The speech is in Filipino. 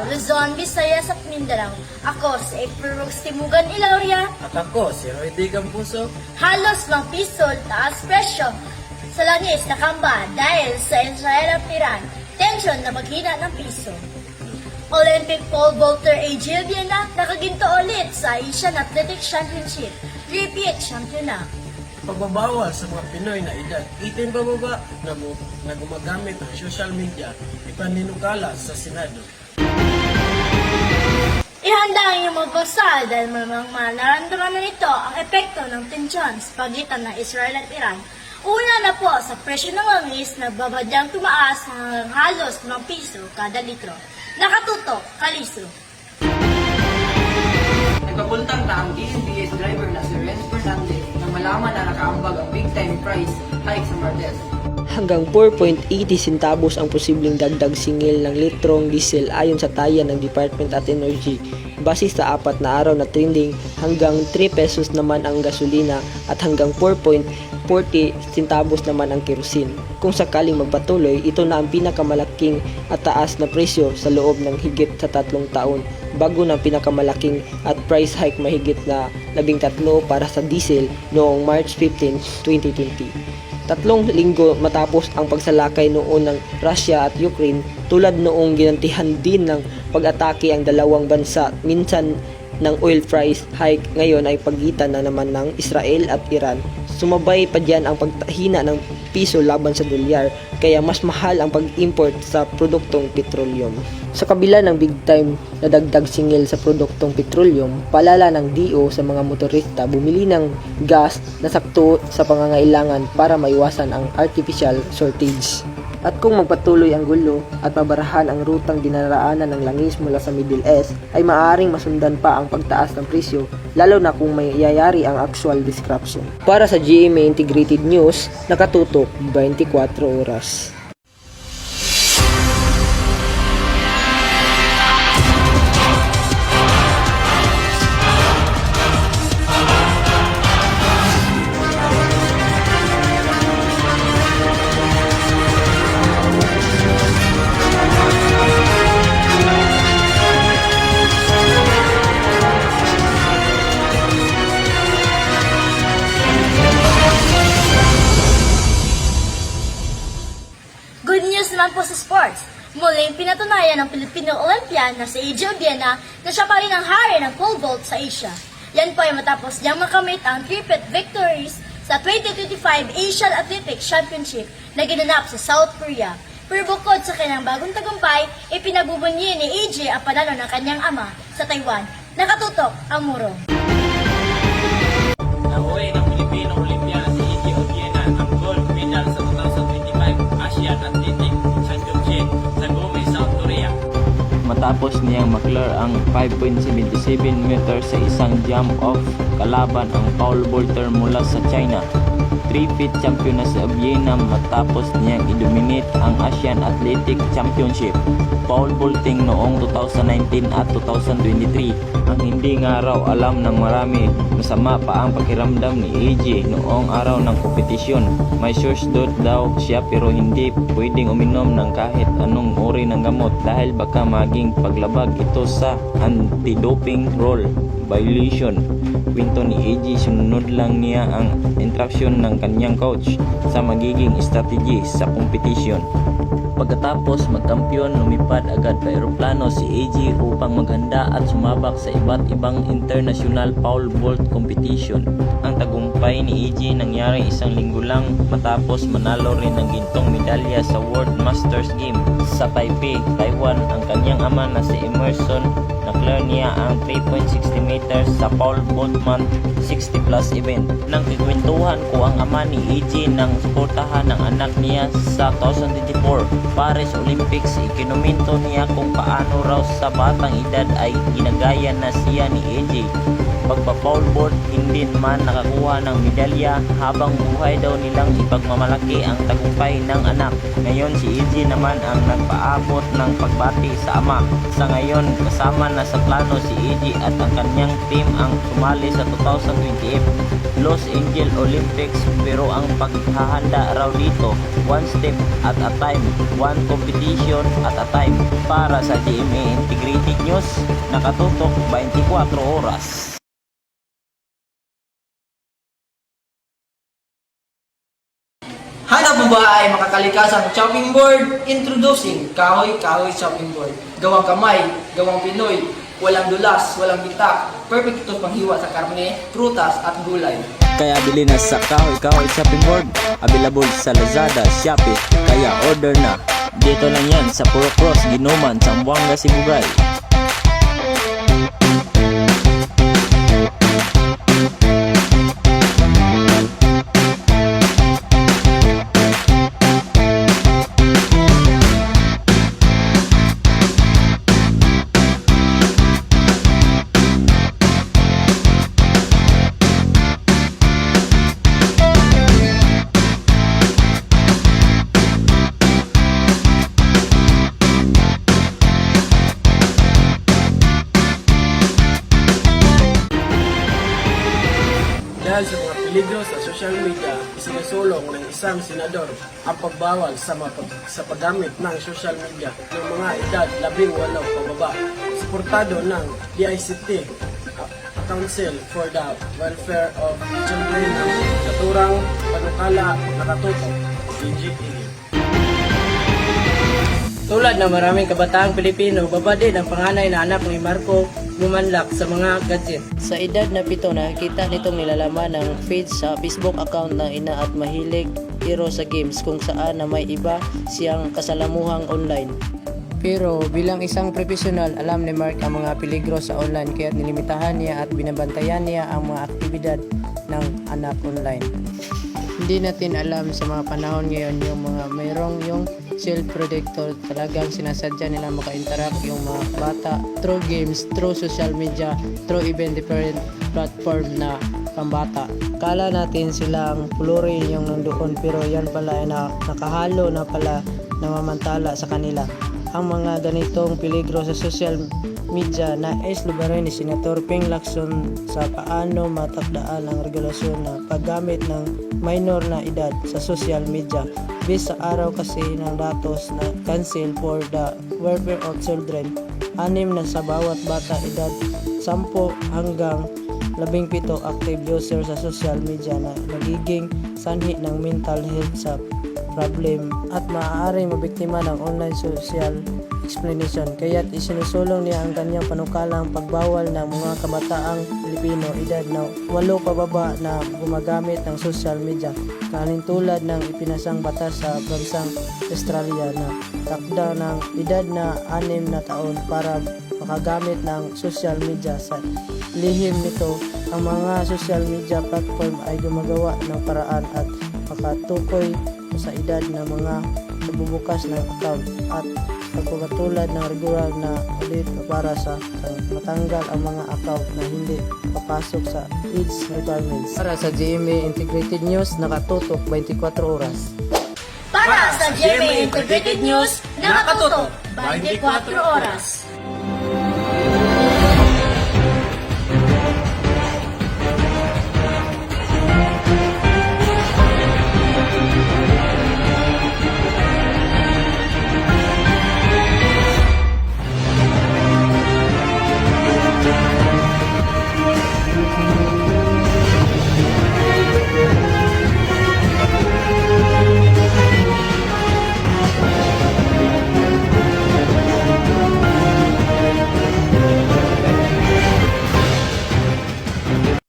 Davao, Luzon, Visayas at Mindanao. Ako si April Rose Timugan Ilauria. At ako, si Roy D. Campuso. Halos mang piso taas presyo sa langis na kamba dahil sa Israel at Iran. Tensyon na maghina ng piso. Olympic pole vaulter AJ Viena nakaginto ulit sa Asian Athletics Championship. Repeat champion na. Pagbabawal sa mga Pinoy na edad 18 pababa na gumagamit ng social media ipaninukala sa Senado. Ihanda ang iyong magbasa dahil malamang manaramdaman na nito ang epekto ng tensyon sa pagitan ng Israel at Iran. Una na po sa presyo ng langis na babadyang tumaas hanggang halos 5 piso kada litro. Nakatutok, Kaliso. Nagpapuntang ta ang DNBS driver na si Renz Fernandez nang malaman na nakaambag ang big time price hike sa Martes. Hanggang 4.80 centavos ang posibleng dagdag singil ng litrong diesel ayon sa taya ng Department of Energy. Base sa 4 na araw na trending, hanggang 3 pesos naman ang gasolina at hanggang 4.40 centavos naman ang kerosene. Kung sakaling magpatuloy, ito na ang pinakamalaking at taas na presyo sa loob ng higit sa 3 taon, bago ng pinakamalaking at price hike mahigit na 13 para sa diesel noong March 15, 2020. 3 linggo matapos ang pagsalakay noon ng Russia at Ukraine, tulad noong ginantihan din ng pag-atake ang dalawang bansa, minsan ng oil price hike, ngayon ay pagitan na naman ng Israel at Iran. Sumabay pa diyan ang pagtahina ng piso laban sa dolyar, kaya mas mahal ang pag-import sa produktong petroleum. Sa kabila ng big time na dagdag singil sa produktong petroleum, paalala ng DO sa mga motorista bumili ng gas na sakto sa pangangailangan para maiwasan ang artificial shortage. At kung magpatuloy ang gulo at mabarahan ang rutang dinaraanan ng langis mula sa Middle East, ay maaaring masundan pa ang pagtaas ng presyo, lalo na kung may iyayari ang actual disruption. Para sa GMA Integrated News, nakatutok 24 oras. Good news naman po sa sports. Muling pinatunayan ng Pilipino Olympian na si AJ Viena na siya pa rin ang hari ng pole vault sa Asia. Yan po ay matapos niyang makamit ang triplet victories sa 2025 Asian Athletics Championship na ginanap sa South Korea. Pero bukod sa kanyang bagong tagumpay, ipinagbubunyi ni AJ ang panalo ng kanyang ama sa Taiwan. Nakatutok ang muro. Nahuwi ng Pilipino Olympian si AJ Viena ang gold medal sa 2025 Asian Athletic Championship sa Gumi, South Korea. Matapos niyang maklear ang 5.77 meters sa isang jump-off kalaban ang Paul Vaulter mula sa China. 3-feet champion na sa Viena matapos niyang i-dominate ang Asian Athletic Championship pole vaulting noong 2019 at 2023. Ang hindi nga raw alam ng marami, masama pa ang pakiramdam ni AJ noong araw ng kompetisyon. May source daw siya pero hindi pwedeng uminom ng kahit anong uri ng gamot dahil baka maging paglabag ito sa anti-doping rule violation. Kwento ni AJ, sunod lang niya ang instruction ng kanyang coach sa magiging strategy sa kompetisyon. Pagkatapos magkampiyon, lumipad agad sa eroplano si AJ upang maghanda at sumabak sa iba't ibang international pole vault competition. Ang tagumpay ni AJ nangyari isang linggo lang matapos manalo rin ng gintong medalya sa World Masters Game sa Taipei, Taiwan. Ang kanyang ama na si Emerson, naklear niya ang 3.60 meters sa pole vaultman 60 plus event. Nang kikwentuhan ko ang ama ni AJ nang suportahan ng anak niya sa 2024 Paris Olympics, ikinomento niya kung paano raw sa batang edad ay ginagaya na siya ni AJ. pagpa-pole vault, hindi man nakakuha ng medalya. Habang buhay daw nilang ipagmamalaki ang tagumpay ng anak. Ngayon si EJ naman ang nagpaabot ng pagbati sa ama. Sa ngayon, kasama na sa plano si EJ at ang kanyang team ang sumali sa 2028 Los Angeles Olympics, pero ang paghahanda raw dito, one step at a time, one competition at a time. Para sa GMA Integrated News, nakatutok 24 oras. Hanap mo ba ay makakalikasang chopping board? Introducing Kahoy Kahoy Chopping Board. Gawang kamay, gawang Pinoy, walang dulas, walang bitak. Perfect ito panghiwa sa karne, prutas at gulay. Kaya bili na sa Kahoy Kahoy Shopping Board, available sa Lazada, Shopee, kaya order na. Dito lang yan sa Puro Cross, Ginuman, Zamboanga, Sibugay. Dahil sa mga peligro sa social media, isinusulong ng isang senador ang pagbawal sa paggamit ng social media ng mga edad 18 pababa. Suportado ng DICT, Council for the Welfare of Children, ng naturang panukala nakatutok, PGA. Tulad ng maraming kabataang Pilipino, baba din ang panganay na anak ni Marco bumanlak sa mga gadget. Sa edad na 7, nakikita nitong nilalaman ng feed sa Facebook account ng ina at mahilig iro sa games kung saan na may iba siyang kasalamuhang online. Pero bilang isang profesional, alam ni Mark ang mga peligro sa online kaya nilimitahan niya at binabantayan niya ang mga aktibidad ng anak online. Hindi natin alam sa mga panahon ngayon yung mga mayroong yung shield protector, talagang sinasadya nila maka-interact yung mga bata through games, through social media, through even different platform na pambata. Kala natin silang pulurin yung nandoon pero yan pala ay nakahalo na pala namamantala sa kanila. Ang mga ganitong peligro sa social media na lubarin ni Senator Ping Lacson sa paano matakdaan ang regulasyon na paggamit ng minor na edad sa social media. Bis sa araw kasi ng datos na Council for the Welfare of Children, 6 na sa bawat bata edad 10 hanggang 17 active user sa social media na nagiging sanhi ng mental health sa problem at maaaring mabiktima ng online social explanation. Kaya't isinusulong niya ang kanyang panukalang pagbawal ng mga kabataang Pilipino edad na 8 pababa na gumagamit ng social media, kalintulad ng ipinasang batas sa bansang Australia na takda ng edad na 6 na taon para makagamit ng social media. Sa lihim nito, ang mga social media platform ay gumagawa ng paraan at makatukoy sa edad ng mga nagbubukas ng account at pagpapatulad ng regular na ulit para sa matanggal ang mga account na hindi papasok sa age requirements. Para sa GMA Integrated News, nakatutok 24 oras. Para sa GMA Integrated News, nakatutok 24 oras.